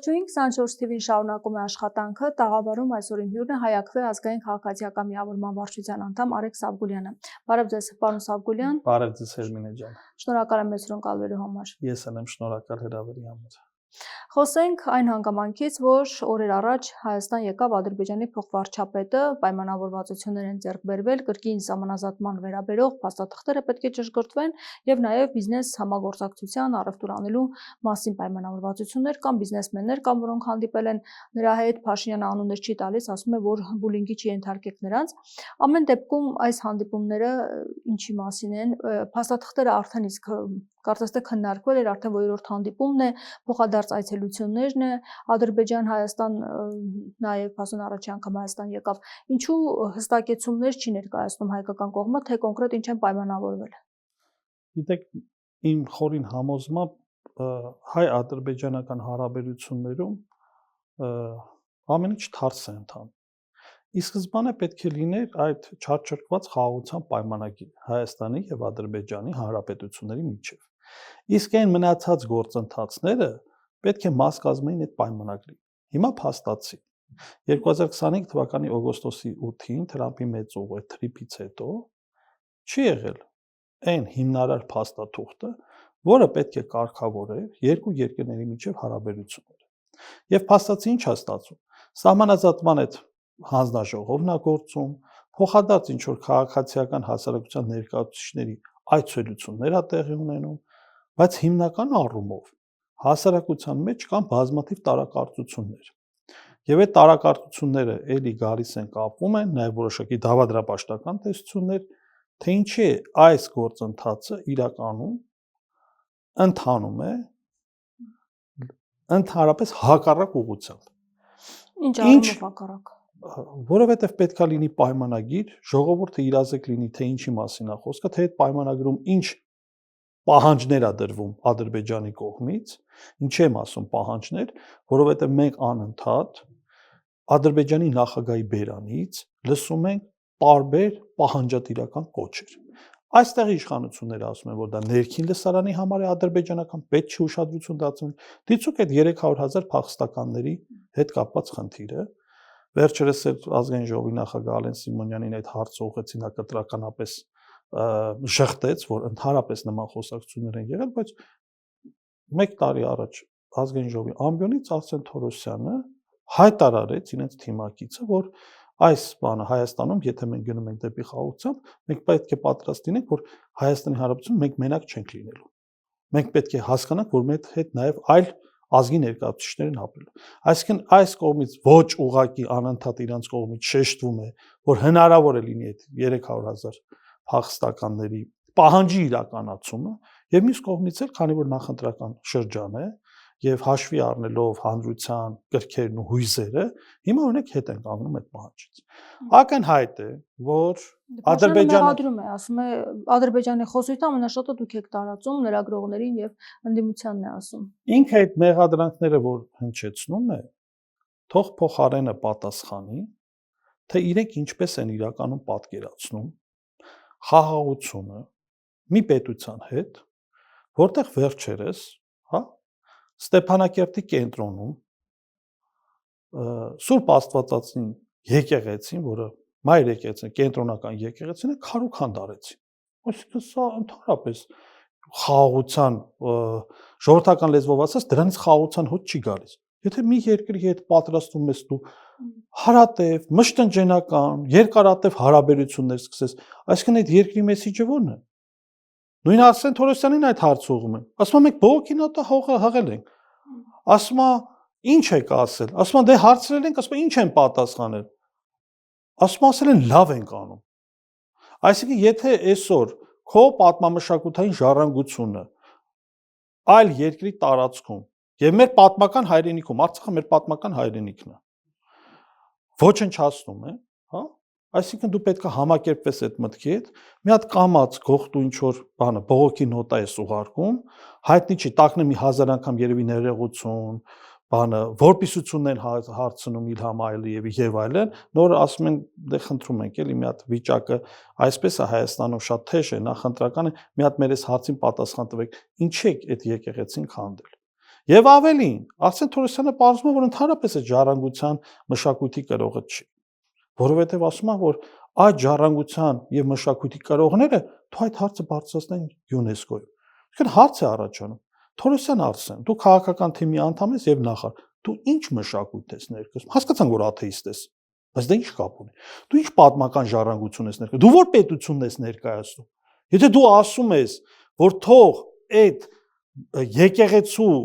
Ողջույն 24 TV-ին շարունակում է աշխատանքը, տաղավարում այսօրին հյուրն է Հայաքվե ազգային քաղաքացիական միավորման վարչության անդամ Արեգ Սաբգուլյանը։ Բարև ձեզ, պարոն Սաբգուլյան։ Բարև ձեզ, Հերմինե ջան։ Շնորհակալ եմ մեզ հյուրընկալվելու համար։ Ես եմ շնորհակալ հրավերի համար։ Խոսենք այն հանգամանքից, որ օրեր առաջ Հայաստան եկավ Ադրբեջանի փոխվարչապետը, պայմանավորվածություններ են ձեռք բերվել, կրկին սահմանազատման վերաբերող փաստաթղթերը պետք է ճշգրտվեն եւ նաեւ բիզնես համագործակցության առևտուր անելու մասին պայմանավորվածություններ կամ բիզնեսմեններ կամ որոնք հանդիպել են նրա հետ, Փաշինյանը անուններ չի տալիս, ասում է, որ բուլինգի չի ենթարկեք նրանց։ Ամեն դեպքում այս հանդիպումները ինչի մասին են, փաստաթղթերը արդեն իսկ կարծես թե քննարկվել էր, արդեն որրորդ հանդիպումն է, փոխադարձ այցելություններն է, Ադրբեջան, Հայաստան, նաև ասուն առաջի անգամ Հայաստան եկավ։ Ինչու հստակեցումներ չի ներկայացնում հայկական կողմը, թե կոնկրետ ինչ են պայմանավորվել։ Գիտեք, իմ խորին համոզմամբ հայ-ադրբեջանական հարաբերություններում ամեն ինչ թարս է ընթանում։ Ի սկզբանե պետք է լիներ այդ չարչրկված խաղաղության պայմանագիր Հայաստանի եւ Ադրբեջանի հանրապետությունների միջեւ։ Իսկ այն մնացած գործընթացները պետք է մաս կազմեին այդ պայմանագրի։ Հիմա փաստացի 2025 թվականի օգոստոսի 8-ին Թրամփի մեծ ուղու թրիփից հետո չի եղել այն հիմնարար փաստաթուղթը, որը պետք է կարգավորեր երկու երկրների միջև հարաբերությունները։ Եվ փաստացի ինչ է ստացվում։ Սահմանազատման այդ հանձնաժողովն է գործում, փոխադարձ ինչ որ քաղաքացիական հասարակության ներկայացուցիչների այցելություններ է տեղի ունենում, բայց հիմնական առումով հասարակության մեջ կան բազմաթիվ տարակարծություններ։ Եվ այդ տարակարծությունները էլի գալիս են կապվում են նաև որոշակի դավադրապաշտական տեսություններ, թե ինչի է այս գործընթացը իրականում ընթանում է ընդհանրապես հակառակ ուղղությամբ։ Ինչ առումով հակառակ։ Որովհետև պետքա լինի պայմանագիր, ժողովուրդը իրազեկ լինի, թե ինչի մասին է խոսքը, թե այդ պայմանագրում ինչ պահանջներ է դրվում Ադրբեջանի կողմից, ինչի եմ ասում պահանջներ, որովհետև մենք անընդհատ Ադրբեջանի նախագահի բերանից լսում ենք տարբեր պահանջատիրական կոչեր։ Այստեղ իշխանությունները ասում են, որ դա ներքին լսարանի համար է ադրբեջանական, պետք չի ուշադրություն դարձնել։ Դիցուք այդ 300,000 փախստականների հետ կապված խնդիրը, վերջերս էլ ազգային ժողովի նախագահ Ալեն Սիմոնյանին այդ հարցը ուղղեցին, նա կտրականապես շղթեց, որ ընդհանրապես նման խոսակցություններ են եղել, բայց 1 տարի առաջ ազգային ժողովի ամբիոնից Արսեն Թորոսյանը հայտարարեց իրենց թիմակիցը, որ այս բանը Հայաստանում, եթե մենք գնում ենք դեպի խաղաղություն, մենք պետք է պատրաստ լինենք, որ Հայաստանի Հանրապետություն մենք մենակ չենք լինելու։ Մենք պետք է հասկանանք, որ մեր հետ նաև այլ ազգի ներկայացուցիչներ են ապրելու։ Այսինքն այս կողմից ոչ ուղղակի անընդհատ իրանց կողմից շեշտվում է, որ հնարավոր է լինի այդ 300,000 փախստականների պահանջի իրականացումը, եւ մյուս կողմից էլ, քանի որ նախընտրական շրջան է եւ հաշվի առնելով հանրության կրքերն ու հույզերը, հիմա օրինակ հետ են կանգնում այդ պահանջից։ Ակնհայտ է, որ Ադրբեջանը մեղադրում է, ասում է Ադրբեջանի խոսույթը ամենաշատը դուք եք տարածում լրագրողներին եւ ընդդիմությանն է ասում։ Ինքը այդ մեղադրանքները որ հնչեցնում է, թող փոխարենը պատասխանի, թե իրենք ինչպես են իրականում պատկերացնում խաղաղությունը մի պետության հետ, որտեղ վերջերս, հա, Ստեփանակերտի կենտրոնում Սուրբ Աստվածածին եկեղեցին, որը մայր եկեղեցին, կենտրոնական եկեղեցին է, քարուքանդ արեցին։ Այսինքն սա ընդհանրապես խաղաղության ժողովրդական լեզվով ասած դրանից խաղաղության հոտ չի գալիս։ Եթե մի երկրի հետ պատրաստվում ես դու հարատև, մշտնջենական, երկարատև հարաբերություններ սկսես, այսինքն այդ երկրի մեսիջը ո՞րն է։ Նույն Արսեն Թորոսյանին այդ հարցը ուղղում են։ Ասում եմ մենք բողոքի նոտա հաղել ենք։ Ասում է ինչ եք ասել։ Ասում են դե հարցրել ենք, ասում են ինչ են պատասխանել։ Ասում ասել են լավ ենք անում։ Այսինքն եթե այսօր քո պատմամշակութային ժառանգությունը այլ երկրի տարածքում եւ մեր պատմական հայրենիքում, Արցախը մեր պատմական հայրենիքն է, ոչնչացնում է, հա, այսինքն դու պետք է համակերպվես այդ մտքի հետ, մի հատ կամած գողտու ինչ որ բանը բողոքի նոտա ես ուղարկում, հայտնի չի, տակնը մի 1000 անգամ երևի ներողություն, բանը որպիսություններ հարցնում Իլհամ Ալիևի եւ այլն, նոր ասում են դե խնդրում ենք էլի մի հատ վիճակը այսպես է Հայաստանում շատ թեժ է, նախընտրական է, մի հատ մեր այս հարցին պատասխան տվեք, ինչի՞ եք այդ եկեղեցին քանդել։ Եվ ավելին, Արսեն Թորոսյանը պարզում է, որ ընդհանրապես այդ ժառանգության մշակույթի կրողը չի, որովհետև ասում է, որ այդ ժառանգության եւ մշակույթի կրողները դու այդ հարցը բարձրացնեն ՅՈՒՆԵՍԿՕ-ում։ Այսինքն հարց է առաջանում. Թորոսյան Արսեն, դու քաղաքական թիմի անդամ ես եւ նախարար, դու ինչ մշակույթ ես ներկայացնում։ Հասկացան, որ աթեիստ ես, բայց դա ինչ կապ ունի։ Դու ինչ պատմական ժառանգություն ես ներկայացնում։ Դու որ պետությունն ես ներկայացնում։ Եթե դու ասում ես, որ թող այդ եկեղեցու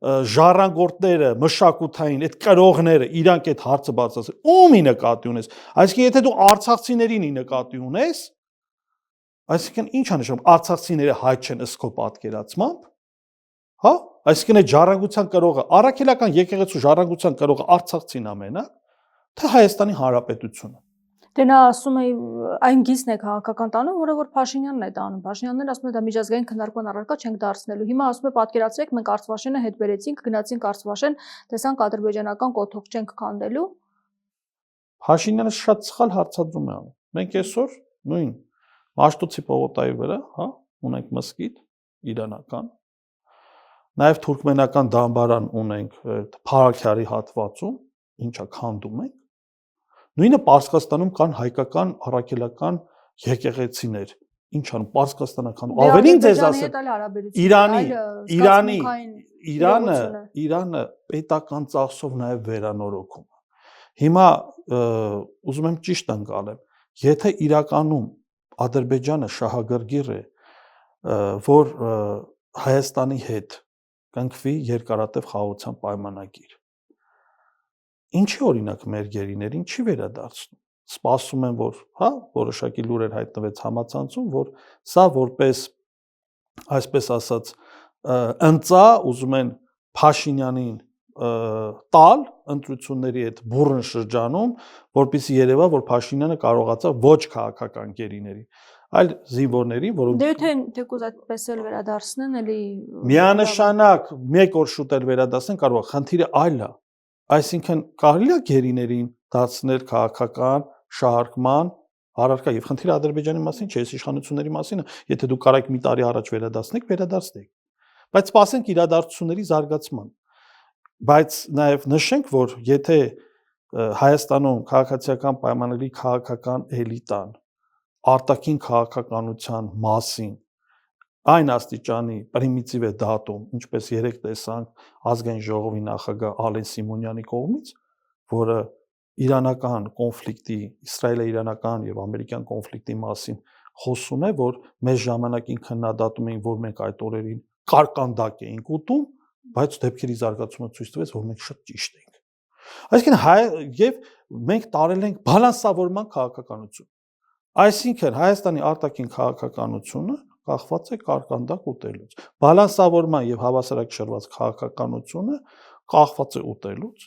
ժառանգորդները, մշակութային այդ կրողները իրանք այդ հարցը բարձրացրին, ում ի նկատի ունես։ Այսինքն եթե դու արցախցիներին ի նկատի ունես, այսինքն ի՞նչ է նշանակում արցախցիները հայ չեն ըստ քո պատկերացմամբ, հա? Այսինքն այդ ժառանգության կրողը, առաքելական եկեղեցու ժառանգության կրողը արցախցին ամենակ, թե Հայաստանի Հանրապետությունը։ Դե նա ասում է այն գիծն է քաղաքական տանում, որը որ Փաշինյանն է տանում։ Փաշինյանն ասում է դա միջազգային քննարկման առարկա չենք դարձնելու։ Հիմա ասում է պատկերացրեք մենք Արցվաշենը հետ բերեցինք, գնացինք Արցվաշեն, տեսանք ադրբեջանական կոթող չենք քանդելու։ Փաշինյանը շատ սխալ հարցադրում է անում։ Մենք այսօր նույն Մաշտոցի պողոտայի վրա, հա, ունենք մզկիթ իրանական, նաև թուրքմենական դամբարան ունենք Փարաքյարի հատվածում, ինչա քանդում ենք։ Նույնը Պարսկաստանում կան հայկական առաքելական եկեղեցիներ, ինչ անում Պարսկաստանը քանդում։ Ավելին ձեզ ասեմ, Իրանը պետական ծախսով նաև վերանորոգում։ Հիմա ուզում եմ ճիշտ ընկալեմ, եթե իրականում Ադրբեջանը շահագրգիռ է, որ Հայաստանի հետ կնքվի երկարատև խաղաղության պայմանագիր։ Ինչի օրինակ մեր գերիներին չի վերադարձնում։ Սպասում են, որ, հա, որոշակի լուրեր հայտնվեց համացանցում, որ սա որպես, այսպես ասած, ընծա ուզում են Փաշինյանին տալ ընտրությունների այդ բուռն շրջանում, որպեսզի երևա, որ Փաշինյանը կարողացավ ոչ քաղաքական գերիների, այլ զինվորների, որոնք Դե եթե թեկուզ այդպես էլ վերադարձնեն, էլի միանշանակ մեկ օր շուտ էլ վերադարձնեն, կարող է խնդիրը այլ է։ Այսինքն կարելի է գերիներին դարձնել քաղաքական շահարկման առարկա եւ խնդիրը Ադրբեջանի մասին չէ, այս իշխանությունների մասին է, եթե դու կարաք մի տարի առաջ վերադարձնեք։ Բայց սպասենք իրադարձությունների զարգացման։ Բայց նաև նշենք, որ եթե Հայաստանում քաղաքացիական պայմանների քաղաքական էլիտան արտաքին քաղաքականության մասին այն աստիճանի պրիմիտիվ է դատում, ինչպես երեք տեսանք ազգային ժողովի նախագահ Ալեն Սիմոնյանի կողմից, որը իրանական կոնֆլիկտի, իսրայելо-իրանական եւ ամերիկյան կոնֆլիկտի մասին խոսում է, որ մեր ժամանակին քննադատում էին, որ մենք այդ օրերին կարկանդակ էինք ուտում, բայց դեպքերի զարգացումը ցույց տվեց, որ մենք շատ ճիշտ ենք։ Այսինքն եւ մենք տարել ենք բալանսավորման քաղաքականություն։ Այսինքն Հայաստանի արտաքին քաղաքականությունը կախված է կարկանդակ ուտելուց։ Բալանսավորման եւ հավասարակշռված քաղաքականությունը կախված է ուտելուց։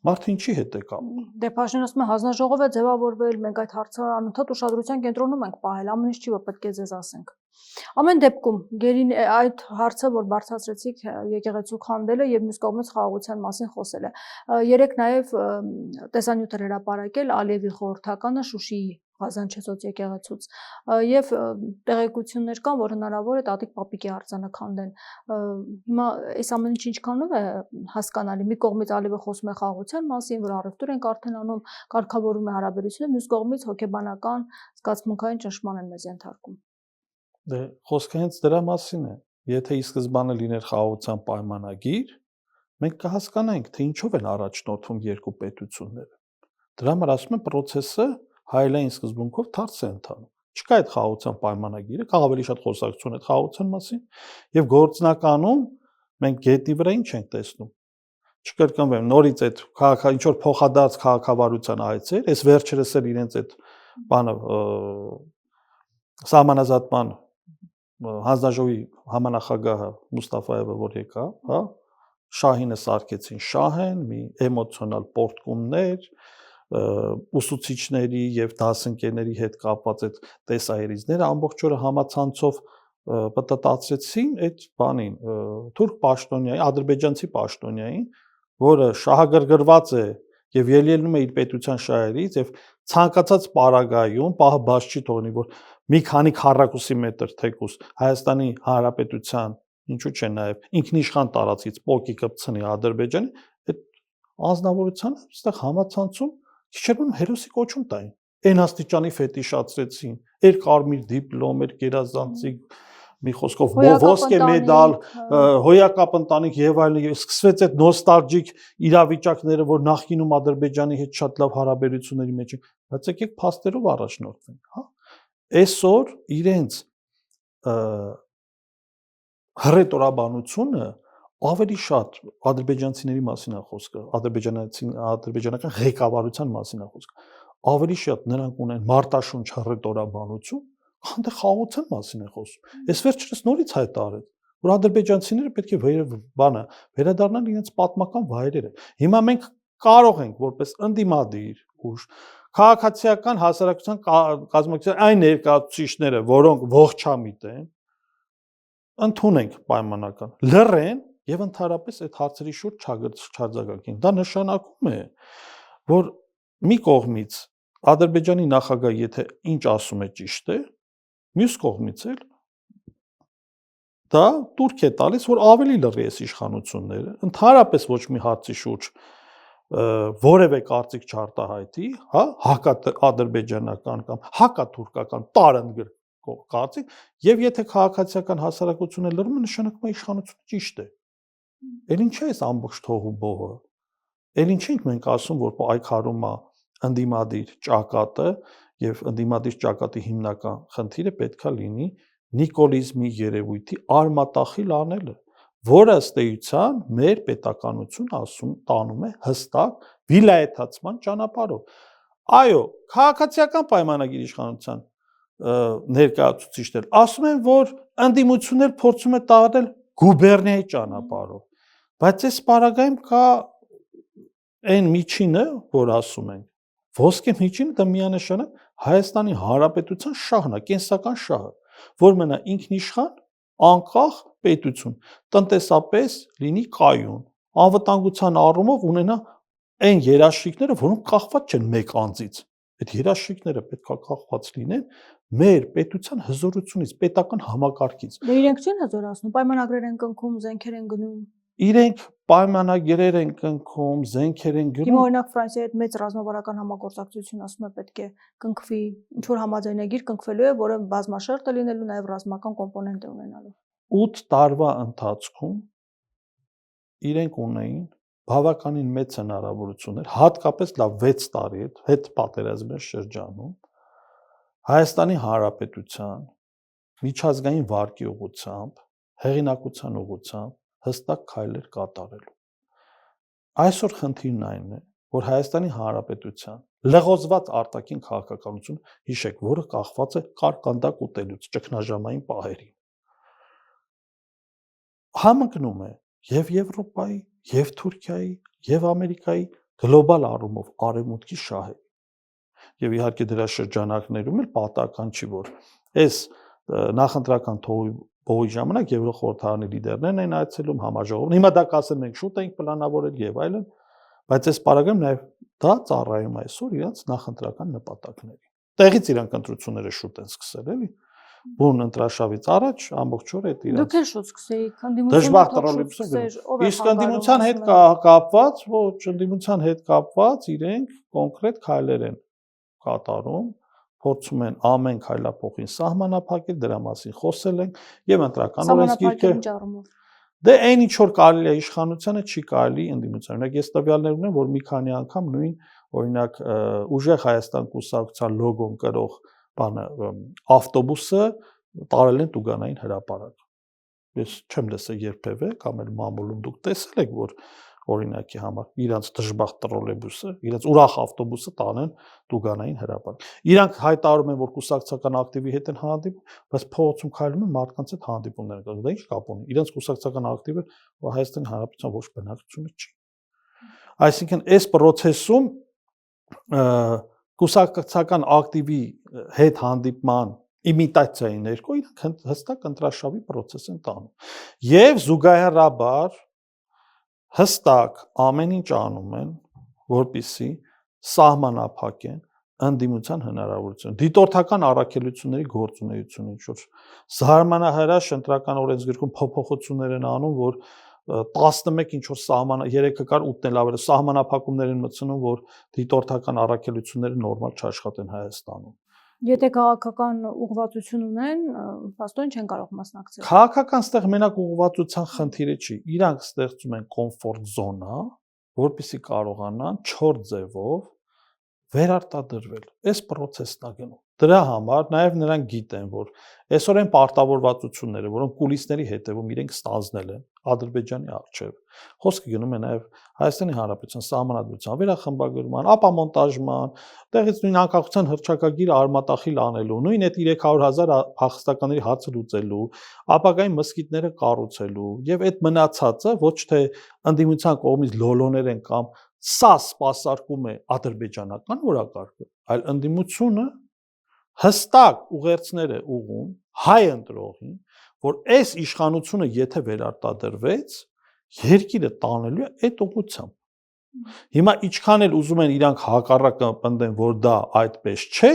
Մարդը ինչի հետ է կապում։ Դե Փաշինյանը ասում է հանձնաժողով է ձևավորվել, մենք այդ հարցը անընդհատ ուշադրության կենտրոնում ենք պահել, ամեն ինչ չի, որ պետք է ձեզ ասենք։ Ամեն դեպքում այդ հարցը, որ բարձրացրեցիք եկեղեցու քանդելը եւ մյուս կողմից խաղաղության մասին խոսելը։ Երեք նաեւ տեսանյութ էր հրապարակել Ալիևի խորհրդականը Շուշիի Ղազանչեցոց եկեղեցուց եւ տեղեկություններ կան, որ հնարավոր է Տատիկ Պապիկի արձանը քանդեն։ Հիմա այս ամեն ինչ ինչքանով է հասկանալի։ Մի կողմից Ալիևը խոսում է խաղաղության մասին, որ առևտուր ենք արդեն անում, կարգավորում է հարաբերությունը, մյուս կողմից հոգեբանական զգացմունքային ճնշման են մեզ ենթարկում։ Դե խոսքը հենց դրա մասին է։ Եթե ի սկզբանե լիներ խաղաղության պայմանագիր, մենք կհասկանայինք, թե ինչով են առաջնորդվում երկու պետությունները։ Դրա համար ասում են process-ը հայելային սկզբունքով թարս է ընթանում։ Չկա այդ խաղաղության պայմանագիրը, կա ավելի շատ խոսակցություն այդ խաղաղության մասին, եւ գործնականում մենք գետնի վրա ինչ ենք տեսնում։ Չկրկնվեմ, նորից այդ ինչ որ փոխադարձ քաղաքավարության այցեր, այս վերջերս էլ իրենց այդ բանը սահմանազատման հանձնաժողովի համանախագահը Մուստաֆայևը որ եկավ, հա, շահինը սարքեցին շահեն, մի էմոցիոնալ պորտկումներ, ուսուցիչների եւ դասընկերների հետ կապված այդ տեսահերիզները ամբողջ օրը համացանցով պտտացրեցին այդ բանին, թուրք պաշտոնյայի, ադրբեջանցի պաշտոնյային, որը շահագրգռված է եւ ելելնում է իր պետության շահերից եւ ցանկացած պարագայում պահը բաց չի թողնի, որ մի քանի քառակուսի մետր թեկուս Հայաստանի Հանրապետության ինչու՞ չէ նաև ինքնիշխան տարածից պոկի կպցնի Ադրբեջանի, այդ անձնավորությանը այստեղ համացանցում քիչ հերոսի կոչում տային։ Այն աստիճանի ֆետիշացրեցին, էր կարմիր դիպլոմ, էր գերազանցիկ, մի խոսքով ոսկե մեդալ, հոյակապ ընտանիք եւ այլն, սկսվեց այդ նոստալգիկ իրավիճակները, որ նախկինում Ադրբեջանի հետ շատ լավ հարաբերությունների մեջ են, բայց եկեք փաստերով առաջնորդվենք, հա։ Այսօր իրենց հռետորաբանությունը ավելի շատ ադրբեջանցիների մասին է խոսքը, ադրբեջանական ղեկավարության մասին է խոսքը, ավելի շատ նրանք ունեն մարտաշունչ հռետորաբանություն, քան թե խաղաղության մասին է խոսում։ Այս վերջերս նորից հայտարարեց, որ ադրբեջանցիները պետք է վերադառնան իրենց պատմական վայրերը։ Հիմա մենք կարող ենք որպես ընդդիմադիր ուժ քաղաքացիական հասարակության կազմակերպության այն ներկայացուցիչները, որոնք ողջամիտ են, ընդունենք պայմանական, լռեն եւ ընդհանրապես այդ հարցերի շուրջ չարձագանքեն։ Դա նշանակում է, որ մի կողմից Ադրբեջանի նախագահը եթե ինչ ասում է ճիշտ է, մյուս կողմից էլ դա տուրք է տալիս, որ ավելի լռի այս իշխանությունները, ընդհանրապես ոչ մի հարցի շուրջ որևէ կարծիք չարտահայտի, հա, հակաադրբեջանական կամ հակաթուրքական տարընկեր կարծիք, եւ եթե քաղաքացիական հասարակությունը լռում է, նշանակում է իշխանությունը ճիշտ է։ Էլ ինչ է այս ամբողջ թողու բողը։ Էլ ինչ ենք մենք ասում, որ պայքարում է ընդդիմադիր ճակատը եւ ընդդիմադիր ճակատի հիմնական խնդիրը պետքա լինի նիկոլիզմի երևույթի արմատախիլ անելը, որը ըստ էության մեր պետականություն տանում է հստակ վիլայեթացման ճանապարհով։ Այո, քաղաքացիական պայմանագիր իշխանության ներկայացուցիչներ ասում են, որ ընդդիմությունն էլ փորձում է տարել գուբերնիայի ճանապարհով, բայց այս պարագայում կա այն միջինը, որ ասում են, ոսկե միջինը դա միանշանակ Հայաստանի Հանրապետության շահն է, կենսական շահը, որ մնա ինքնիշխան, անկախ պետություն, տնտեսապես լինի կայուն, անվտանգության առումով ունենա այն երաշխիքները, որոնք կախված չեն մեկ անձից։ Այդ երաշխիքները պետք է կախված լինեն մեր պետության հզորությունից, պետական համակարգից։ Դե իրենք չեն հզորացնում, պայմանագրեր են կնքում, զենքեր են գնում։ Իրենք պայմանագրեր են կնքում, զենքեր են գնում։ Հիմա օրինակ Ֆրանսիայի հետ մեծ ռազմավարական համագործակցություն ասում է պետք է կնքվի, ինչ որ համաձայնագիր կնքվելու է, որը բազմաշերտ է լինելու, նաև ռազմական կոմպոնենտ է ունենալու։ 8 տարվա ընթացքում իրենք ունեին բավականին մեծ հնարավորություններ, հատկապես լավ 6 տարի հետ պատերազմի շրջանում Հայաստանի Հանրապետության միջազգային վարկի ուղղությամբ, հեղինակության ուղղությամբ հստակ քայլեր կատարելու։ Այսօր խնդիրն այն է, որ Հայաստանի Հանրապետության լղոզված արտաքին քաղաքականություն, հիշեք, որը կախված է կարկանդակ ուտելուց ճգնաժամային պահերին, համընկնում է եւ Եվրոպայի, եւ Թուրքիայի, եւ Ամերիկայի գլոբալ առումով արևմուտքի շահերի։ Եվ իհարկե դրա շրջանակներում էլ պատահական չի, որ այս նախընտրական բողոքի ժամանակ Եվրոխորհրդարանի լիդերներն են այցելում համաժողովին։ Հիմա դա կասեն մենք շուտ ենք պլանավորել եւ այլն, բայց այս պարագայում նաեւ դա ծառայում այսօր իրենց նախընտրական նպատակների։ Տեղից իրանք ընտրությունները շուտ են սկսել, էլի։ Բուն ընտրաշավից առաջ ամբողջ օրը այդ իրենց։ Դուք էլ շուտ սկսեիք, դժվար տրոլիպսը։ Իսկ ընդդիմության հետ կապված, ոչ, ընդդիմության հետ կապված իրենք կոնկրետ քայլեր են կատարում, փորձում են ամեն քայլափոխին սահմանափակել, դրա մասին խոսել ենք եւ ընտրական օրենսգիրքը։ Դե այն ինչ որ կարելի է իշխանությանը չի կարելի ընդդիմության։ Օրինակ ես տվյալներ ունեմ, որ մի քանի անգամ նույն օրինակ ուժեղ Հայաստան կուսակցության լոգոն կրող բանը ավտոբուսը տարել են Տուգանային հրապարակ։ Ես չեմ լսել երբևէ, կամ էլ մամուլում դուք տեսել եք, որ օրինակի համար իրանց դժբախտ տրոլեյբուսը, իրանց ուրախ ավտոբուսը տանեն Տուգանային հրապարակ։ Իրանք հայտարարում են, որ կուսակցական ակտիվի հետ են հանդիպում, բայց փողոցում քայլում են մարդկանց հետ հանդիպումներ կան։ Դա ի՞նչ կապ ունի։ Իրանց կուսակցական ակտիվը Հայաստանի Հանրապետության ոչ բնակչությունը չի։ Այսինքն այս process-ում կուսակցական ակտիվի հետ հանդիպման իմիտացիայի ներքո իրանք հստակ ընտրաշավի process են տանում։ Եվ զուգահեռաբար հստակ ամեն ինչ անում են, որպեսզի սահմանափակեն ընդդիմության հնարավորություն, դիտորդական առաքելությունների գործունեություն, ինչ որ զարմանահրաշ ընտրական օրենսգրքում փոփոխություններ են անում, որ 11 ինչ որ սահման 3-ը կար 8-ն էլ ավելի սահմանափակումներ են մտցնում, որ դիտորդական առաքելությունները նորմալ չաշխատեն Հայաստանում։ Եթե քաղաքական ուղղվածություն ունեն, փաստորեն չեն կարող մասնակցել։ Քաղաքական ստեղ մենակ ուղղվածության խնդիրը չի, իրանք ստեղծում են կոմֆորտ զոնա, որպեսզի կարողանան չոր ձևով վերարտադրվել։ Այս process-ն է գնում։ Դրա համար նաև նրանք գիտեն, որ այսօր են պարտավորվածությունները, որոնք կուլիսների հետևում իրենք ստանձնել են Ադրբեջանի առջև։ Խոսքը գնում է նաև Հայաստանի Հանրապետության սահմանադրության վերախմբագրման, ապամոնտաժման, տեղից նույն անկախության հռչակագիրը արմատախիլ անելու, նույն այդ 300,000 փախստականների հարցը լուծելու, ապագայի մսկիթները կառուցելու եւ այդ մնացածը ոչ թե ընդդիմության կողմից լոլոներ են կամ սա սպասարկում է ադրբեջանական օրակարգը, այլ ընդդիմությունը հստակ ուղերձներ է ուղում հայ ընտրողին, որ այս իշխանությունը եթե վերարտադրվեց, երկիրը տանելու է այդ ուղղությամբ։ Հիմա ինչքան էլ ուզում են իրանք հակառակը պնդեն, որ դա այդպես չէ,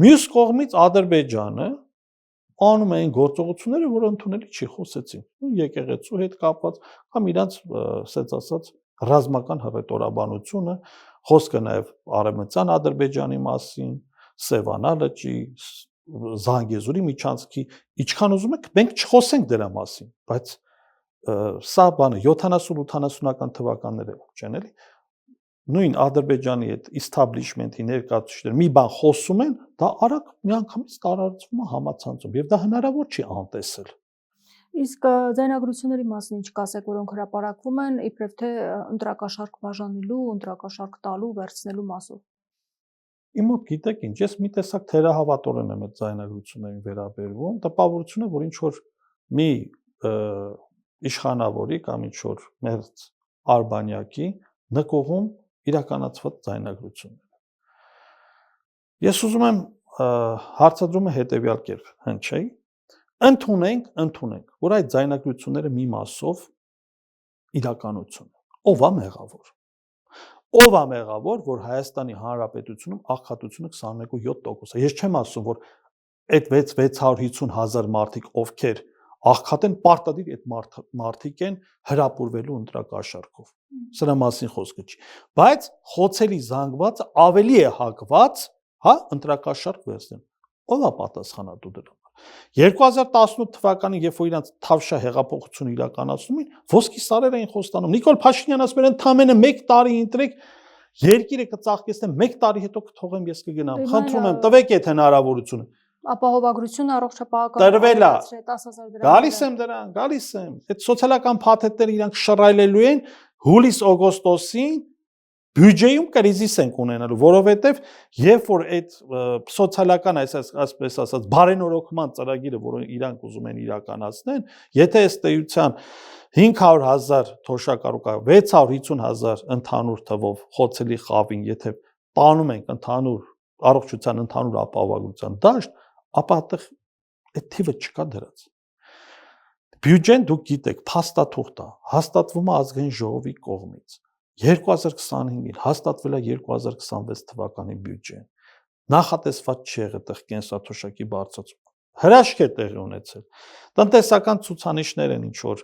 մյուս կողմից Ադրբեջանը անում են գործողությունները, որ ընդունելի չի, խոսեցին։ Եկեղեցու հետ կապված կամ իրանք, ասած ասած, ռազմական հռետորաբանությունը, խոսքը նաև արևմտյան Ադրբեջանի մասին, Սևանա լճի, Զանգեզուրի միջանցքի, ինչքան ուզում եք, մենք չխոսենք դրա մասին, բայց սա բանը 70-80-ական թվականները չեն էլի, նույն Ադրբեջանի այդ establishment-ի ներկայացուցիչները մի բան խոսում են, դա արագ միանգամից տարածվում է համացանցում, եւ դա հնարավոր չի անտեսել։ Իսկ ձայնագրությունների մասին ինչ կասեք, որոնք հրապարակվում են, իբրև թե ընտրակաշարք բաժանելու, ընտրակաշարք տալու, վերցնելու մասով։ Իմ մոտ գիտեք ինչ, ես մի տեսակ թերահավատորեն եմ այդ ձայնագրություններին վերաբերվում, տպավորությունը, որ ինչ որ մի իշխանավորի կամ ինչ որ մերձ արբանյակի նկողում իրականացված ձայնագրությունները։ Ես ուզում եմ հարցադրումը հետևյալ կերպ հնչի, ընդունենք, որ այդ ձայնագրությունները մի մասով իրականություն են։ Ո՞վ է մեղավոր։ Ո՞վ է մեղավոր, որ Հայաստանի Հանրապետությունում աղքատությունը 21.7% է։ Ես չեմ ասում, որ այդ 650,000 մարդիկ, ովքեր աղքատ են, պարտադիր այդ մարդիկ են հրապուրվելու ընտրակաշառքով։ Սրա մասին խոսքը չի։ Բայց խոցելի զանգվածը ավելի է հակված, հա, ընտրակաշառք վերցնել։ Ո՞վ է պատասխանատու դրա։ 2018 թվականին, երբ որ իրանց թավշա հեղափոխությունը իրականացնում էին, ոսկի սարեր էին խոստանում։ Նիկոլ Փաշինյանն ասում էր, ընդամենը 1 տարի ընտրեք, երկիրը կծաղկեցնեմ, 1 տարի հետո կթողեմ, ես կգնամ։ Խնդրում եմ, տվեք այդ հնարավորությունը։ Ապահովագրությունը առողջապահական տրվել է 10,000 դրամ։ Գալիս եմ դրան, գալիս եմ։ Այդ սոցիալական փաթեթները իրանք շռայլելու են հուլիս-օգոստոսին բյուջեում կրիզիս ենք ունենալու, որովհետև երբ որ այդ սոցիալական այսպես ասած բարենորոգման ծրագիրը, որը իրանք ուզում են իրականացնեն, եթե ըստ էության 500,000 թոշակառուկա 650,000 ընդհանուր թվով խոցելի խավին, եթե տանում ենք ընդհանուր առողջության ընդհանուր ապահովագրության դաշտ, ապա այդտեղ այդ թիվը չկա դրած։ Բյուջեն դուք գիտեք, փաստաթուղթ է, հաստատվում է ազգային ժողովի կողմից։ 2025-ին հաստատվել է 2026 թվականի բյուջեն։ Նախատեսված չի եղել այդտեղ կենսաթոշակի բարձրացում։ Հրաշք է տեղի ունեցել։ Տնտեսական ցուցանիշներ են ինչ որ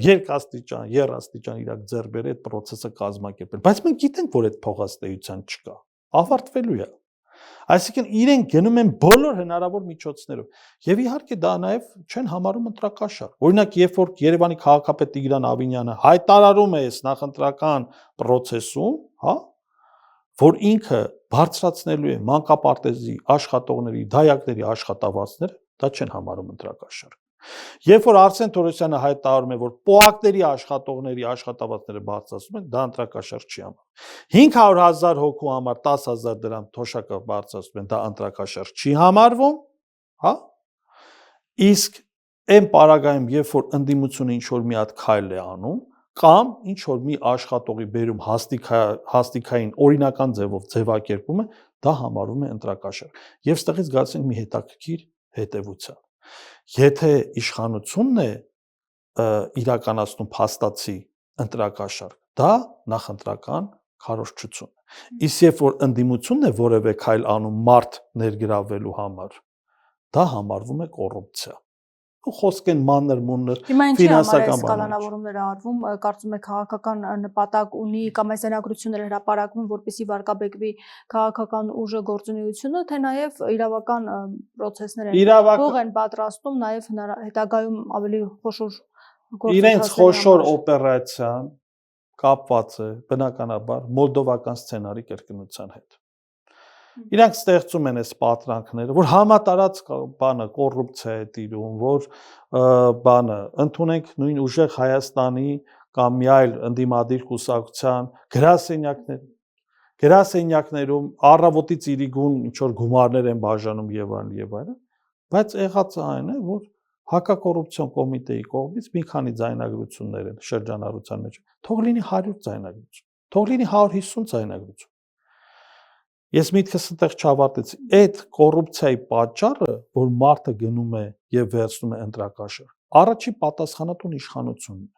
երկաստիճան, երաստիճան իրակ ձեռբեր այդ process-ը կազմակերպել, բայց մենք գիտենք, որ այդ փողաստեյության չկա։ Ավարտվելու է։ Այսինքն իրենք գնում են բոլոր հնարավոր միջոցներով։ Եվ իհարկե դա նաև չեն համարում ընտրակաշառք։ Օրինակ, երբ որ Երևանի քաղաքապետ Տիգրան Ավինյանը հայտարարում է այս նախընտրական process-ում, հա, որ ինքը բարձրացնելու է մանկապարտեզի աշխատողների, դայակների աշխատավարձները, դա չեն համարում ընտրակաշառք։ Երբ որ Արսեն Թորոսյանը հայտարարում է, որ պոակների աշխատողների աշխատավարձները բարձրացում են, դա ընտրակաշառք չի համարում։ 500,000 հոգու համար 10,000 դրամ թոշակը բարձրացում են, դա ընտրակաշառք չի համարվում, հա։ Իսկ այն պարագայում, երբ որ ընդդիմությունը ինչ որ մի հատ քայլ է անում, կամ ինչ որ մի աշխատողի բերում հաստիկային օրինական ձևով ձևակերպում է, դա համարվում է ընտրակաշառք։ Եվ ստեղից գալիս ենք մի հետաքրքիր հետևության։ Եթե իշխանությունն է իրականացնում փաստացի ընտրակաշառք, դա նախընտրական քարոզչություն է։ Իսկ երբ որ ընդդիմությունն է որևէ քայլ անում մարդ ներգրավելու համար, դա համարվում է կոռուպցիա։ Ու խոսք են մանր-մունր Հիմա ինչի համար է ֆինանսական բաներ։ կալանավորումները արվում, կարծում եք քաղաքական նպատակ ունի կամ այս ձեռնագրությունները հրապարակվում, որպեսզի վարկաբեկվի քաղաքական ուժը գործունեությունը, թե նաև իրավական process-ներ են, փող են պատրաստում նաև հետագայում ավելի խոշոր իրենց խոշոր օպերացիան կապված է բնականաբար մոլդովական սցենարի կրկնության հետ։ Իրանք ստեղծում են այս պատրանքները, որ համատարած բանը կոռուպցիա է տիրում, որ բանը ընդունենք նույն ուժեղ Հայաստանի կամ մի այլ ընդդիմադիր կուսակցության գրասենյակներում առավոտից իրիգուն ինչ որ գումարներ են բաժանում եւ այլն, բայց եղածը այն է, որ հակակոռուպցիոն կոմիտեի կողմից մի քանի ձայնագրություններ են շրջանառության մեջ, թող լինի 100 ձայնագրություն, թող լինի 150 ձայնագրություն։ Ես միտքս այդտեղ չավարտեցի։ Այդ կոռուպցիայի պատճառը, որ մարդը գնում է եւ վերցնում է ընտրակաշառ, առաջի պատասխանատուն իշխանությունն է։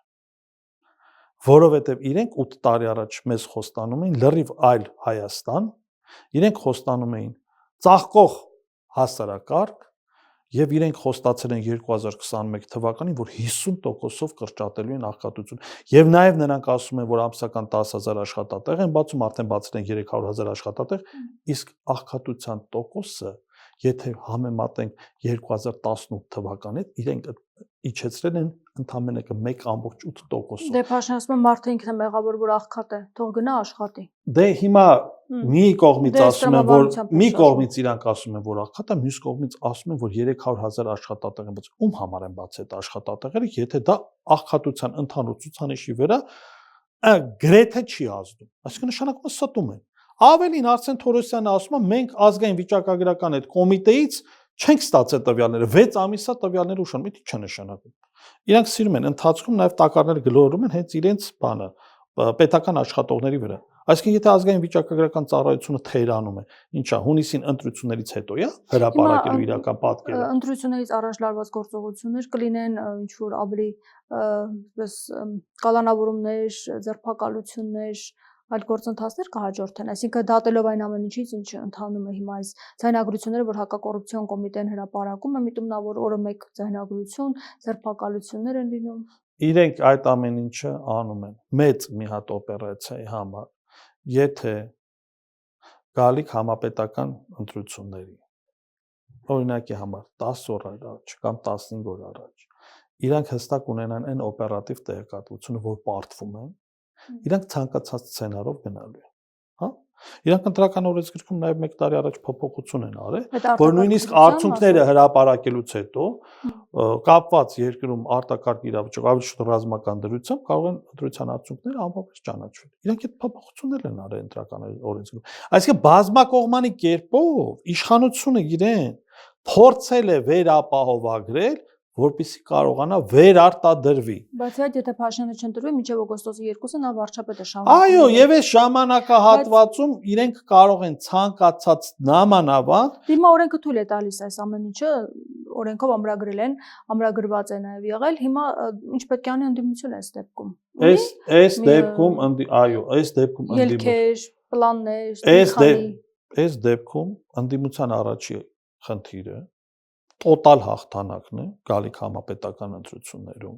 Որովհետեւ իրենք 8 տարի առաջ մեզ խոստանում էին լրիվ այլ Հայաստան, իրենք խոստանում էին ծաղկող հասարակարգ եւ իրենք խոստացել են 2021 թվականին, որ 50%-ով կրճատելու են աղքատությունը։ Եվ նաեւ նրանք ասում են, որ ամսական 10,000 աշխատատեղ են բացում, արդեն բացել են 300,000 աշխատատեղ, իսկ աղքատության տոկոսը, եթե համեմատենք 2018 թվականի հետ, իրենք իջեցրել են ընդամենը 1.8%-ով։ Դե Փաշինյանը ասում է մարդը ինքն է մեղավոր, որ աղքատ է, թող գնա աշխատի։ Դե հիմա մի կողմից ասում են, որ մի կողմից իրանք ասում են, որ աղքատ է, մյուս կողմից ասում են, որ 300,000 աշխատատեղ են բացել։ Ում համար են բացել այդ աշխատատեղերը, եթե դա աղքատության ընդհանուր ցուցանիշի վրա գրեթե չի ազդում։ Այսինքն նշանակում է ստում են։ Ավելին Արսեն Թորոսյանը ասում է, մենք ազգային վիճակագրական այդ կոմիտեից չենք ստացել տվյալները, 6 ամիսա տվյալները ուշանում, դա ինչ է նշանակում։ Իրանք սիրում են ընթացքում նաև տակառները գլորում են հենց իրենց բանը պետական աշխատողների վրա։ Այսինքն եթե ազգային վիճակագրական ծառայությունը թերանում է, ինչա հունիսին ընտրություններից հետո է հրապարակելու իրական պատկերը։ Ընտրություններից առաջ լարված գործողություններ կլինեն ինչ որ ավելի կալանավորումներ, ձերբակալություններ, այլ գործընթացներ կհաջորդեն, այսինքն դատելով այն ամեն ինչից, ինչ ընթանում է հիմա այս ձայնագրությունները, որ հակակոռուպցիոն կոմիտեն հրապարակում է, միտում նա որ օրը մեկ ձայնագրություն, ձերբակալություններ են լինում։ Իրենք այդ ամեն ինչը անում են մեծ մի հատ օպերացիայի համար, եթե գալիք համապետական ընտրությունների օրինակի համար 10 օր առաջ կամ 15 օր առաջ իրանք հստակ ունենան այն օպերատիվ տեղեկատվությունը, որ պարտվում են, իրանք ցանկացած սցենարով գնալու են, հա։ Իրանք ընտրական օրենսգրքում նաև 1 տարի առաջ փոփոխություն են արել, որ նույնիսկ արդյունքները հրապարակելուց հետո կապված երկրում արտակարգ իրավիճակ, ավելի շուտ ռազմական դրությամբ կարող են ընտրության արդյունքները անպայման ճանաչվել։ Իրանք այդ փոփոխություններն են արել ընտրական օրենսգրքում։ Այսինքն բազմակողմանի կերպով իշխանությունը իրեն փորձել է վերապահովագրել, որպեսզի կարողանա վերարտադրվի։ Բայց այդ եթե Փաշինյանը չընտրվի, մինչև օգոստոսի 2-ը նա վարչապետ է շարունակում։ Այո, եւ այս ժամանակահատվածում իրենք կարող են ցանկացած նամանավանդ հիմա օրենքը թույլ է տալիս այս ամեն ինչը, օրենքով ամրագրել են, ամրագրված է նաեւ եղել, հիմա ինչ պետք է անի ընդդիմությունը այս դեպքում։ Այս դեպքում այո, այս դեպքում ելքեր, պլաններ, այս դեպքում ընդդիմության առաջի խնդիրը տոտալ հաղթանակն է գալիք համապետական ընտրություններում։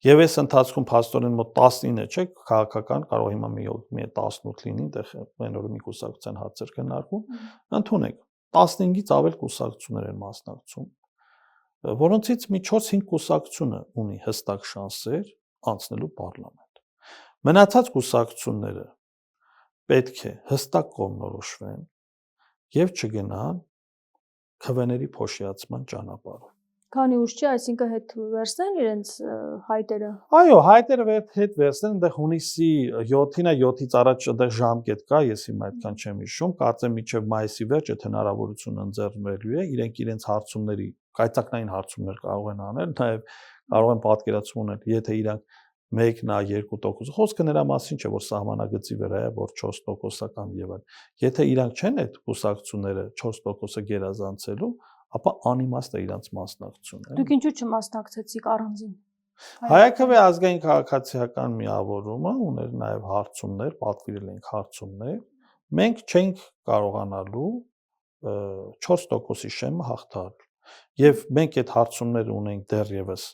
Եվ այս ընթացքում փաստորեն մոտ 19 չէ, քաղաքական կարող հիմա մի 18 լինի, այդտեղ մեն օրը մի կուսակցության հարցեր քննարկվում, ընդունեք 15-ից ավել կուսակցություններ են մասնակցում, որոնցից մի 4-5 կուսակցությունը ունի հստակ շանսեր անցնելու պարլամենտ։ Մնացած կուսակցությունները պետք է հստակ կողմնորոշվեն եւ չգնան քվեների փոշիացման ճանապարհով։ Քանի ուշ չի, այսինքն հետ վերցնեն իրենց հայտերը։ Այո, հայտերը հետ վերցնեն, այնտեղ հունիսի 7-ին է, 7-ից առաջ այնտեղ ժամկետ կա, ես հիմա այդքան չեմ հիշում, կարծեմ մինչև մայիսի վերջ, եթե հնարավորություն ընձեռնվելու է, իրենք իրենց հարցումների, կայծակնային հարցումներ կարող են անել, նաև կարող են պատկերացում ունել, եթե իրանք 1-ն է 2%, խոսքը նրա մասին չէ, որ սահմանագծի վրա է, որ 4% կամ եւ այլ։ Եթե իրանք չեն այդ կուսակցությունները 4%-ը գերազանցելու, ապա անիմաստ է իրանց մասնակցությունը։ Դուք ինչու չմասնակցեցիք առանձին։ Հայաքվե ազգային քաղաքացիական միավորումը ուներ նաև հարցումներ, պատվիրել ենք հարցումներ, մենք չենք կարողանալու 4%-ի շեմը հաղթահարել։ Եվ մենք այդ հարցումները ունենք դեռևս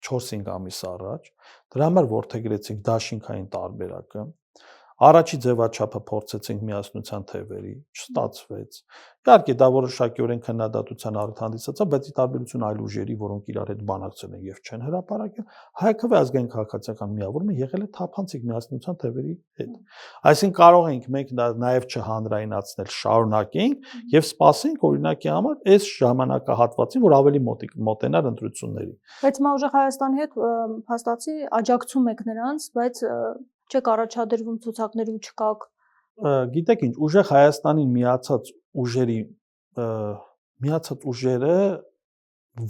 4-5 ամիս առաջ, դրա համար որդեգրեցինք դաշինքային տարբերակը, առաջի ձևաչափը փորձեցինք միասնության թևերի, չստացվեց։ Իհարկե դա որոշակիորեն քննադատության առիթ հանդիսացավ, բայց ի տարբերություն այլ ուժերի, որոնք իրար հետ բանակցել են եւ չեն հրապարակել, ՀԱԿ-ը ազգային քաղաքացիական միավորումը եղել է թափանցիկ միասնության թևերի հետ։ Այսինքն կարող ենք մենք նաեւ չհանրայնացնել, շարունակենք եւ սպասենք օրինակի համար այս ժամանակահատվածին, որ ավելի մոտենար ընտրությունների։ Բայց հիմա ուժեղ Հայաստանի հետ փաստացի աջակցում եք նրանց, բայց չեք առաջադրվում ցուցակներում չկաք։ Գիտեք ինչ, ուժեղ Հայաստանին միացած ուժերը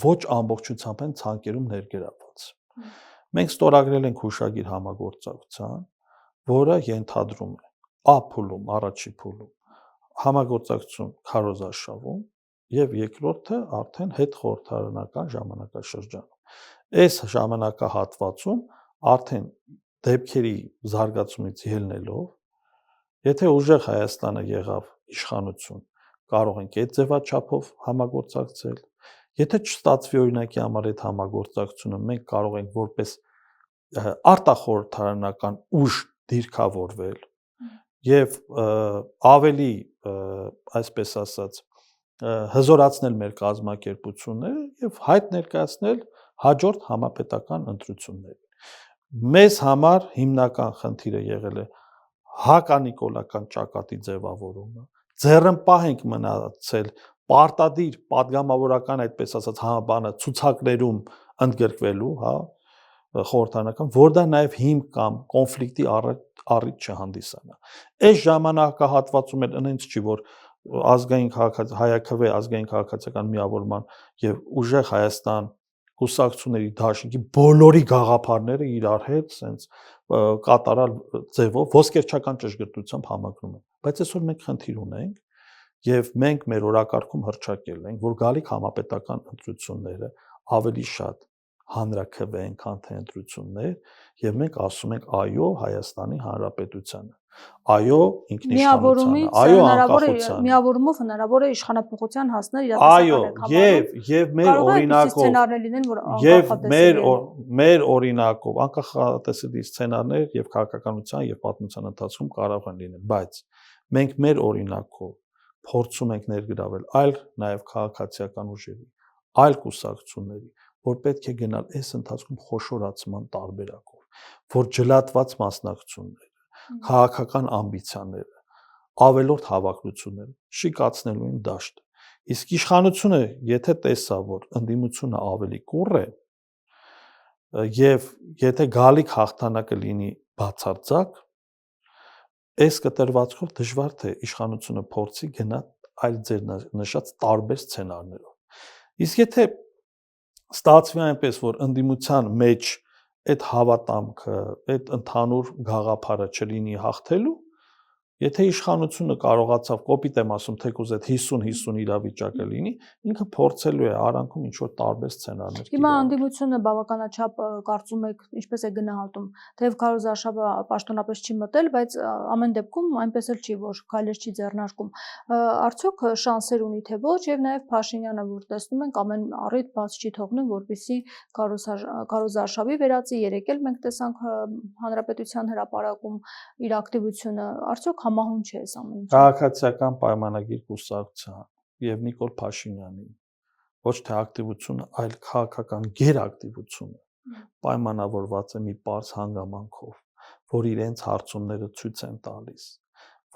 ոչ ամբողջությամբ են ցանկերում ներգրավված։ Մենք ստորագրել ենք հուշագիր համագործակցության, որը ենթադրում է A փուլում, առաջի փուլում համագործակցություն քարոզարշավում եւ երկրորդը արդեն հետխորհրդարանական ժամանակաշրջանում։ Այս ժամանակահատվածում արդեն դեպքերի զարգացումից ելնելով, եթե ուժեղ Հայաստանը եղավ իշխանություն, կարող ենք այդ ձևաչափով համագործակցել, եթե չստացվի օրինակի համար այդ համագործակցությունը, մենք կարող ենք որպես արտախորհրդարանական ուժ դիրքավորվել եւ ավելի, այսպես ասած, հզորացնել մեր կազմակերպությունները եւ հայտ ներկայացնել հաջորդ համապետական ընտրություններին։ Մեզ համար հիմնական խնդիրը եղել է հականիկոլական ճակատի ձևավորումը, ձեռնպահ ենք մնացել պարտադիր падգամավորական, այդպես ասած, ցուցակներում ընդգրկվելու, խորհրդարանական, որ դա նաև հիմք կամ կոնֆլիկտի առիթ չհանդիսանա։ Այս ժամանակահատվածում էլ ինձ չի, որ ՀԱԿ-ը ազգային քաղաքացիական միավորման եւ ուժեղ Հայաստան կուսակցությունների դաշինքի բոլորի գաղափարները իրար հետ սենց կատարալ ձևով ոսկերչական ճշգրտությամբ համակրում են։ Բայց այսօր մենք խնդիր ունենք եւ մենք մեր օրակարգում հռչակել ենք, որ գալիք համապետական ընտրությունները ավելի շատ հանրաքվե են, քան թե ընտրություններ, եւ մենք ասում ենք այո Հայաստանի Հանրապետությանը, այո ինքնիշխանությանը, այո անկախությանը։ Միավորումով հնարավոր է իշխանապողության հասնել իրատեսական եւ մեր օրինակով եւ մեր օրինակով անկախատեսելի սցենարներ եւ քաղաքականության եւ պատմության ընթացքում կարող են լինել, բայց մենք մեր օրինակով փորձում ենք ներգրավել այլ նաեւ քաղաքացիական ուժերի, այլ կուսակցությունների, որ պետք է գնալ այս ընթացքում խոշորացման տարբերակով, որ ջլատված մասնակցությունները, քաղաքական ամբիցիաները, ավելորդ հավակնությունները շիկացնելու են դաշտը։ Իսկ իշխանությունը, եթե տեսա, որ ընդդիմությունը ավելի կուռ է, եւ եթե գալիք հաղթանակը լինի բացարձակ, այս կտրվածքով դժվար թե իշխանությունը փորձի գնա այլ ձեր նշած տարբեր սցենարներով։ Իսկ եթե ստացվի այնպես, որ ընդդիմության մեջ այդ հավատամքը, այդ ընդհանուր գաղափարը չլինի հաղթելու, եթե իշխանությունը կարողացավ, կոպիտ եմ ասում, թեկուզ այդ 50-50 իրավիճակը լինի, ինքը փորձելու է արանքում ինչ որ տարբեր սցենարներ։ Հիմա ընդդիմությունը բավականաչափ կարծում եք, ինչպես է գնահատում, թեև քարոզարշավը պաշտոնապես չի մտել, բայց ամեն դեպքում այնպես էլ չի, որ քայլեր չի ձեռնարկում։ Արդյոք շանսեր ունի թե ոչ, եւ նաեւ Փաշինյանը, որ տեսնում ենք, ամեն առիթ բաց չի թողնում, որպեսզի քարոզարշավի վերածի, երեք էլ մենք տեսանք Հանրապետության հրապարակում իր ակտիվությունը, արդյոք համահուն չէ այս ամեն ինչը։ Քաղաքացիական պայմանագիր կուսակցության եւ Նիկոլ Փաշինյանի ոչ թե ակտիվությունը, այլ քաղաքական գերակտիվությունը պայմանավորված է մի պարզ հանգամանքով, որ իրենց հարցումները ցույց են տալիս,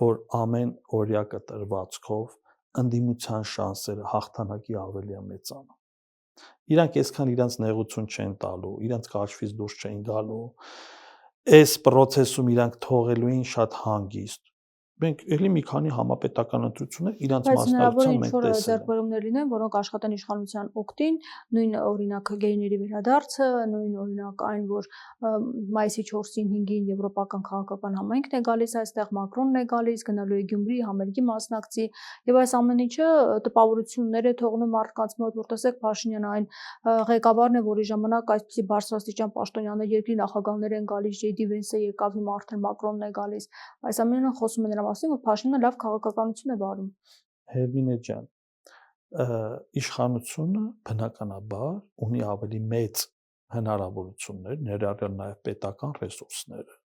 որ ամեն օրյա կտրվածքով ընդդիմության շանսերը հաղթանակի ավելի է մեծանում։ Իրանք այսքան իրանց նեղություն չեն տալու, իրանք կաշվից դուրս չեն գալու, այս process-ում իրանք թողելու են շատ հանգիստ։ Մենք էլի մի քանի համապետական ընտրություններ իրանց մասնակցությամբ մենք տեսել ենք։ Ձեռքբերումներ լինեն, որոնք աշխատեն իշխանության օգտին, նույն օրինակ գեյների վերադարձը, նույն օրինակ այն, որ մայիսի 4-ին 5-ին եվրոպական քաղաքական համայնքն է գալիս այստեղ, Մակրոնն է գալիս, գնալու է Գյումրի, համերգի մասնակցի, եւ այս ամեն ինչը տպավորություններ է թողնում մարդկանց մոտ, որ տեսեք Փաշինյանը այն ղեկավարն է, որի ժամանակ այսպիսի բարձրաստիճան պաշտոնյաներ, երկրի նախագահներ են գալիս, J.D. Vance-ը եկավ, հիմա արդեն Մակրոնն է գալիս։ Այս ամենը խոսում է նրա մասին, որ Փաշինյանը լավ քաղաքականություն է վարում։ Հերմինե ջան, իշխանությունը բնականաբար ունի ավելի մեծ հնարավորություններ, ներառյալ նաև պետական ռեսուրսները,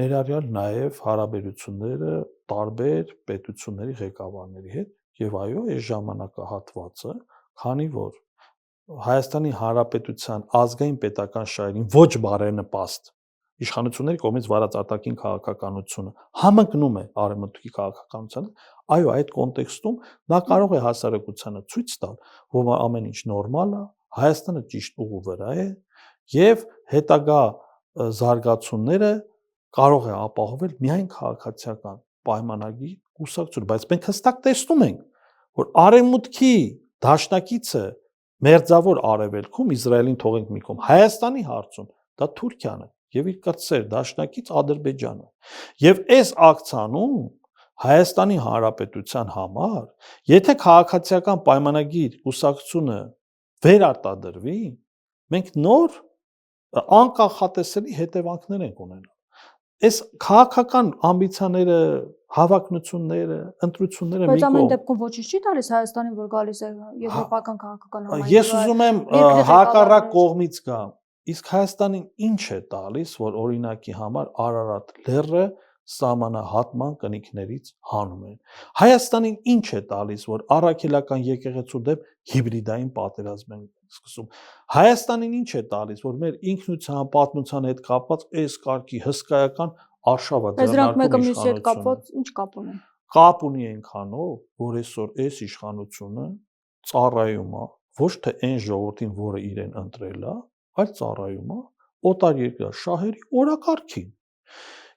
ներառյալ նաև հարաբերությունները տարբեր պետությունների ղեկավարների հետ, եւ այո, այս ժամանակահատվածը, քանի որ Հայաստանի Հանրապետության ազգային պետական շահերին ոչ բարենպաստ իշխանությունների կողմից վարած արտաքին քաղաքականությունը համընկնում է արևմուտքի քաղաքականությանը, այո, այդ կոնտեքստում նա կարող է հասարակությանը ցույց տալ, որ ամեն ինչ նորմալ է, Հայաստանը ճիշտ ուղու վրա է եւ հետագա զարգացումները կարող է ապահովել միայն քաղաքացիական պայմանագիր կուսակցություն, բայց մենք հստակ տեսնում ենք, որ արևմուտքի դաշնակիցը մերձավոր արևելքում Իսրայելին թողենք մի կողմ, Հայաստանի հարցում դա Թուրքիան է եւ իր կրտսեր դաշնակից Ադրբեջանը։ Եվ այս ակցիանում Հայաստանի Հանրապետության համար, եթե քաղաքացիական պայմանագիր կուսակցությունը վերարտադրվի, մենք նոր անկախատեսելի հետևանքներ ենք ունենալ։ Այս քաղաքական ամբիցիաները, հավակնությունները, ընտրությունները Բայց ամեն դեպքում ոչինչ չի տալիս Հայաստանին, որ գալիս է եվրոպական քաղաքական համայնքը։ Ես ուզում եմ հակառակ կողմից գամ։ Իսկ Հայաստանին ինչ է տալիս, որ օրինակի համար Արարատ լեռը սահմանահատման կնիքներից հանում են։ Հայաստանին ինչ է տալիս, որ առաքելական եկեղեցու դեմ հիբրիդային պատերազմ են սկսում։ Հայաստանին ինչ է տալիս, որ մեր ինքնության, պատմության հետ կապված այս կարգի հսկայական արշավը դրանք մեկը մյուսի հետ կապված ինչ կապ ունեն։ Կապ ունի այնքանով, որ այսօր այս իշխանությունը ծառայում է ոչ թե այն ժողովրդին, որը իրեն ընտրել է, այլ ծառայում է օտար երկրյա շահերի օրակարգին։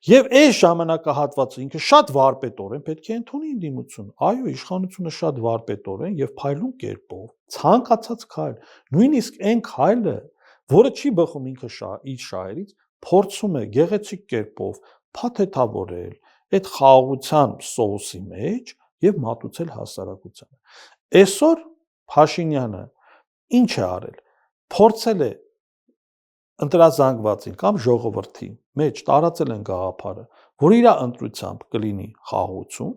Եվ այս ժամանակահատվածը ինքը շատ վարպետորեն պետք է ընդունի ընդդիմություն։ Այո, իշխանությունը շատ վարպետորեն եւ փայլուն կերպով ցանկացած քայլ, նույնիսկ այն քայլը, որը չի բխում ինքը իր շահերից, փորձում է գեղեցիկ կերպով փաթեթավորել այդ խաղաղության սոուսի մեջ եւ մատուցել հասարակությանը։ Այսօր Փաշինյանը ինչ է արել։ Փորձել է ընտրազանգվածին կամ ժողովրդի մեջ տարածել են գաղափարը, որ իր ընտրությամբ կլինի խաղաղություն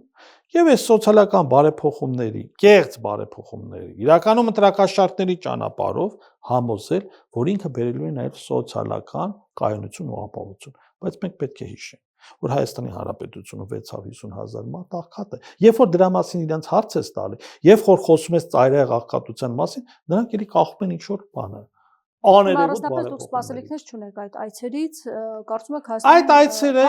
եւ այս սոցիալական բարեփոխումների, կեղծ բարեփոխումների, իրականում ընտրակաշառքների ճանապարհով համոզել, որ ինքը բերելու է նաեւ սոցիալական կայունություն ու ապահովություն, բայց մենք պետք է հիշենք, որ Հայաստանի Հանրապետությունը 650,000 մարդ աղքատ է։ Երբ որ դրա մասին իրենց հարց ես տալի, երբ որ խոսում ես ծայրահեղ աղքատության մասին, նրանք էլի կախում են ինչ-որ բանը։ Առանձնապես դուք սպասելիքներ չունեք այդ այցերից, կարծում եք Հայաստանի այդ այցերը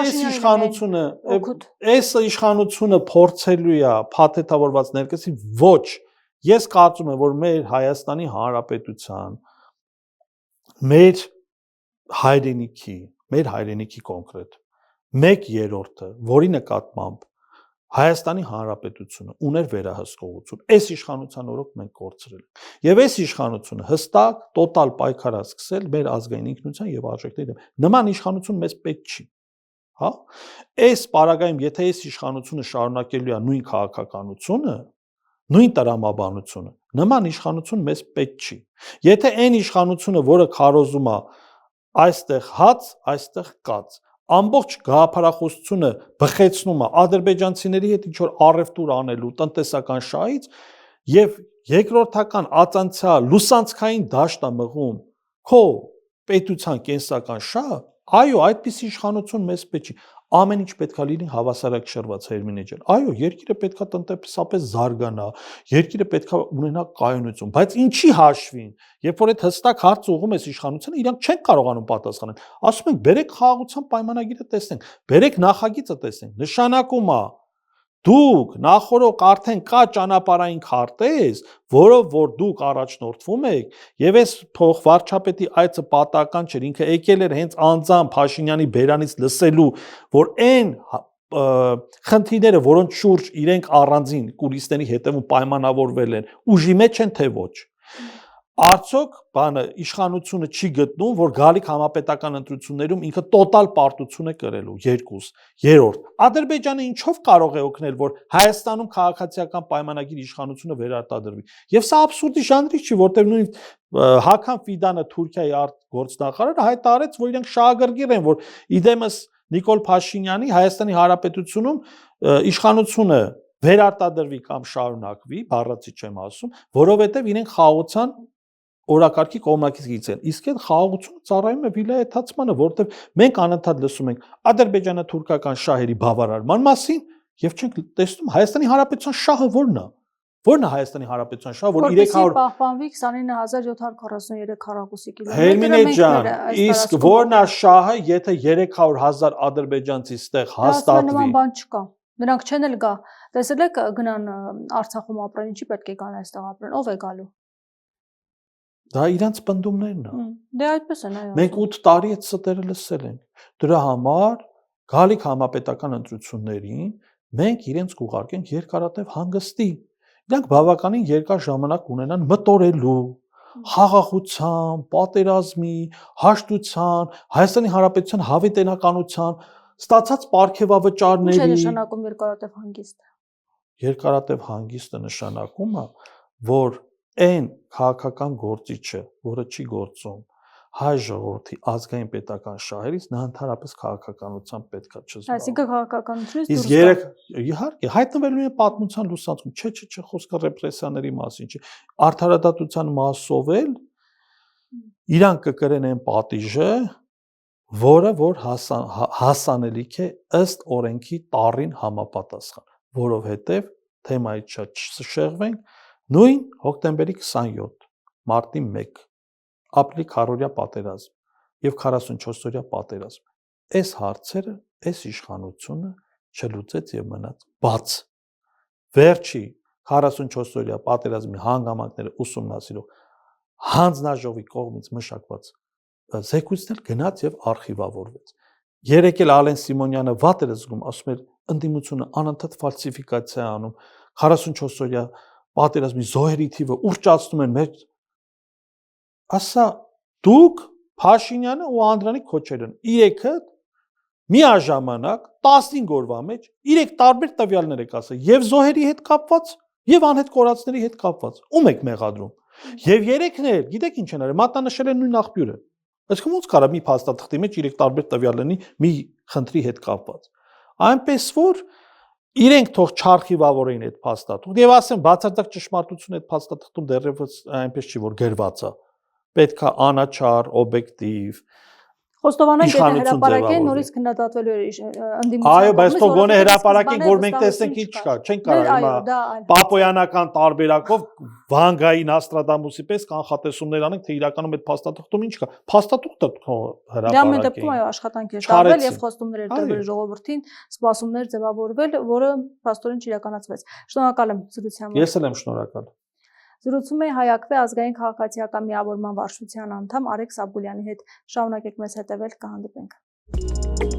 այս իշխանությունը փորձելու է փաթեթավորված ներկայացի ոչ։ Ես կարծում եմ, որ մեր Հայաստանի Հանրապետության մեր հայրենիքի կոնկրետ 1/3-ը, որի նկատմամբ Հայաստանի Հանրապետությունը ուներ վերահսկողություն, այս իշխանության օրոք մենք կորցրել ենք։ Եվ այս իշխանությունը հստակ տոտալ պայքար է սկսել մեր ազգային ինքնության եւ արժեքների դեմ։ Նման իշխանություն մեզ պետք չի։ Հա? Այս պարագայում, եթե այս իշխանությունը շարունակելու է նույն քաղաքականությունը, նույն տրամաբանությունը, նման իշխանություն մեզ պետք չի։ Եթե այն իշխանությունը, որը քարոզում է այստեղ հաց, այստեղ կաց, ամբողջ գաղափարախոսությունը բխեցնում է ադրբեջանցիների հետ ինչ-որ առևտուր անելու տնտեսական շահից եւ երկրորդական ածանցյալ լուսանցքային դաշտ է մղում քո պետության կենսական շահը, այո, այդպիսի իշխանություն մեզ պետք չի։ Ամեն ինչ պետք է լինի հավասարակշռված Հերմինե ջան։ Այո, երկիրը պետք է տնտեսապես զարգանա, երկիրը պետք է ունենա կայունություն, բայց ինչի հաշվին, երբ որ այդ հստակ հարց ուղում ես իշխանությանը, իրանք չեն կարողանում պատասխանել։ Ասում են, բերեք խաղաղության պայմանագիրը տեսնենք, բերեք նախագիծը տեսնենք։ Նշանակում է դուք նախորոք արդեն կա ճանապարհային քարտեզ, որով որ դուք առաջնորդվում եք, եւ այս փոխվարչապետի այցը պատահական չէր, ինքը եկել էր հենց անձամբ Փաշինյանի բերանից լսելու, որ այն խնդիրները, որոնց շուրջ իրենք առանձին կուլիսների հետևում պայմանավորվել են, ուժի մեջ են թե ոչ։ Արդյոք բանը իշխանությունը չի գտնում, որ գալիք համապետական ընտրություններում ինքը տոտալ պարտություն է կրելու երկուս։ Երրորդ, Ադրբեջանը ինչով կարող է օգնել, որ Հայաստանում քաղաքացիական պայմանագիր իշխանությունը վերարտադրվի։ Եվ սա աբսուրդի ժանրի չի, որտեղ նույն Հական Ֆիդանը Թուրքիայի արտգործնախարարը հայտարարեց, որ իրենք շահագրգիռ են, որ իդեմս Նիկոլ Փաշինյանի Հայաստանի Հանրապետությունում իշխանությունը վերարտադրվի կամ շարունակվի, բառացի չեմ ասում, որովհետև իրենք խաղաղության օրակարգի կողմնակից են։ Իսկ այդ խաղաղությունը ծառայում է վիլայեթացմանը, որովհետև մենք անընդհատ լսում ենք ադրբեջանա-թուրքական շահերի բավարարման մասին եւ չենք տեսնում Հայաստանի Հանրապետության շահը որն է։ Որն է Հայաստանի Հանրապետության շահը, որ 300 պահպանվի 29743 քառակուսի կիլոմետր։ Հերմինե ջան, իսկ որն է շահը, եթե 300,000 ադրբեջանցի ստեղ հաստատվի։ Նման բան չկա։ Նրանք չեն էլ գա։ Տեսել եք գնան Արցախում ապրեն, ինչի պետք է գան այստեղ ապրեն, ով է գալու։ Դա իրանց պնդումներն է։ Դե այդպես են, այո։ Մենք 8 տարի այդ ստերը լսել ենք։ Դրա համար գալիք համապետական ընտրություններին մենք իրենց կուղարկենք երկարատև հանգստի։ Իրանք բավականին երկար ժամանակ ունենան մտորելու, խաղաղության, պատերազմի, հաշտության, Հայաստանի Հանրապետության հավիտենականության, ստացած պարգևավճարների։ Ինչ է նշանակում երկարատև հանգիստ։ Երկարատև հանգիստը նշանակում է, որ այն քաղաքական գործիչը, որը չի գործում հայ ժողովրդի ազգային պետական շահերից, նա ընդհանրապես քաղաքականությամբ պետքա չզբաղվի։ Այսինքն քաղաքականությունից Իսկ երեք իհարկե հայտնվելու է պատմության լուսանցքում, չէ, խոսքը ռեպրեսիաների մասին չի։ Արդարադատության մասով էլ իրանք կկրեն այն պատիժը, որը որ հասանելիք է ըստ օրենքի տառին համապատասխան, որովհետև թեմայից չշեղվենք, նույն հոկտեմբերի 27, մարտի 1, ապրիլի քառօրյա պատերազմ եւ 44-օրյա պատերազմ։ Այս հարցերը, այս իշխանությունը չլուծեց եւ մնաց բաց։ Վերջի 44-օրյա պատերազմի հանգամանքները ուսումնասիրող հանձնաժողովի կողմից մշակված զեկույցն էլ գնաց եւ արխիվավորվեց։ Երեկ էլ Ալեն Սիմոնյանը վատ էր զգում, ասում էր ընդդիմությունը անընդհատ ֆալսիֆիկացիա է անում, 44-օրյա պատերազմի զոհերի թիվը ուռճացնում են մեր ասա դուք Փաշինյանը ու Անդրանիկ Քոչարյան իրեքը միաժամանակ 15 օրվա մեջ 3 տարբեր տվյալներ եք ասել եւ զոհերի հետ կապված եւ անհետ կորածների հետ կապված ում եք մեղադրում եւ երեքն էլ գիտեք ինչ են արել մատնանշել են նույն աղբյուրը այսինքն ոնց կարա մի փաստաթղթի մեջ 3 տարբեր տվյալ լինի մի խնդրի հետ կապված այնպես որ իրենք թող չարխիվավորեին այդ փաստաթուղթ եւ ասեմ բացարձակ ճշմարտություն այդ փաստաթղթում դեռևս այնպես չի որ գրված է պետքա անաչառ, օբյեկտիվ Խոստովանենք եթե հրապարակեն նորից քննադատվելու է ընդդիմության։ Այո, բայց թող գոնե հրապարակեն, որ մենք տեսնենք ինչ կա, չեն կարող հիմա պապոյանական տարբերակով Վանգայի Նաստրադամուսի պես կանխատեսումներ անենք, թե իրականում այդ փաստաթղթում ինչ կա։ Փաստաթուղթը հրապարակեն։ Դա մեր դեպքում այո աշխատանք էր տարվել եւ խոստումներ էր տրվել ժողովրդին, սպասումներ ձևավորվել, որը փաստորեն չիրականացվեց։ Շնորհակալ եմ զրույցի համար։ Ես էլ եմ շնորհակալ։ Զրուցում էի Հայ-Ակվե ազգային քաղաքացիական միավորման վարչության անդամ Արեգ Սաբուլյանի հետ։ Շարունակեք մեզ հետևել, կհանդիպենք։